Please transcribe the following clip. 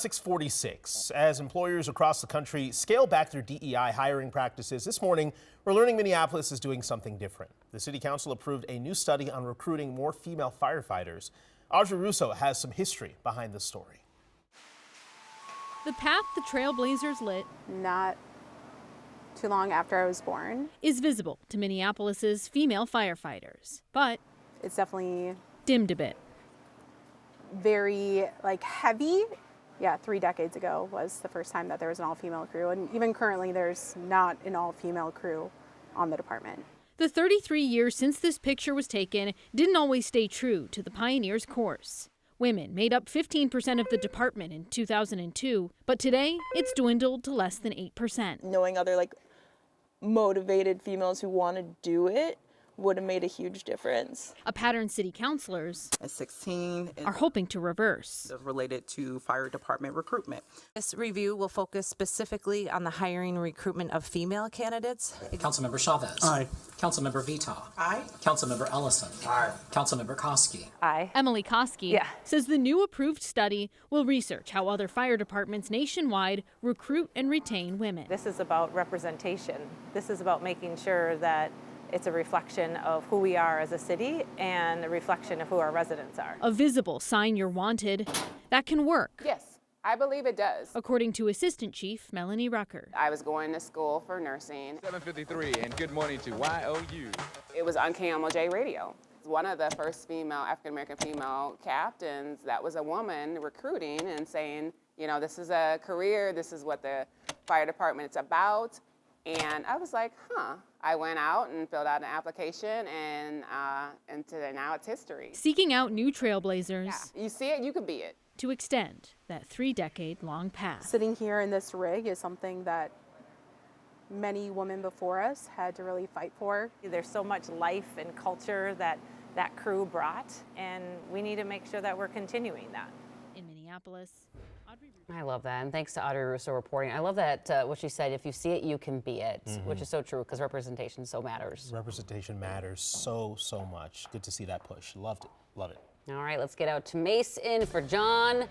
646. As employers across the country scale back their DEI hiring practices, this morning we're learning Minneapolis is doing something different. The City Council approved a new study on recruiting more female firefighters. Audrey Russo has some history behind the story. The path the Trailblazers lit, not too long after I was born, is visible to Minneapolis's female firefighters, but it's definitely dimmed a bit. very heavy. Yeah, 3 decades ago was the first time that there was an all-female crew, and even currently there's not an all-female crew on the department. The 33 years since this picture was taken didn't always stay true to the pioneers' course. Women made up 15% of the department in 2002, but today it's dwindled to less than 8%. Knowing other motivated females who want to do it would have made a huge difference. A pattern city councilors At 16, are hoping to reverse. related to fire department recruitment. This review will focus specifically on the hiring and recruitment of female candidates. Councilmember Chavez. Aye. Councilmember Vita. Aye. Councilmember Ellison. Aye. Councilmember Koski. Aye. Emily Koski says the new approved study will research how other fire departments nationwide recruit and retain women. This is about representation. This is about making sure that it's a reflection of who we are as a city and a reflection of who our residents are. A visible sign you're wanted that can work, Yes, I believe it does. according to Assistant Chief Melanie Rucker. I was going to school for nursing. 7:53 and good morning to YOU. It was on KMOJ radio. One of the first African-American female captains, that was a woman recruiting and saying, you know, this is a career, this is what the fire department is about. And I was like, I went out and filled out an application, and today now it's history. Seeking out new trailblazers You see it, you could be it. to extend that 3-decade-long path. Sitting here in this rig is something that many women before us had to really fight for. There's so much life and culture that that crew brought, and we need to make sure that we're continuing that. In Minneapolis, Audrey Russo. I love that, and thanks to Audrey Russo reporting. I love that what she said, if you see it, you can be it, which is so true because representation so matters. Representation matters so much. Good to see that push. Loved it. Love it. All right, let's get out to Mace in for John.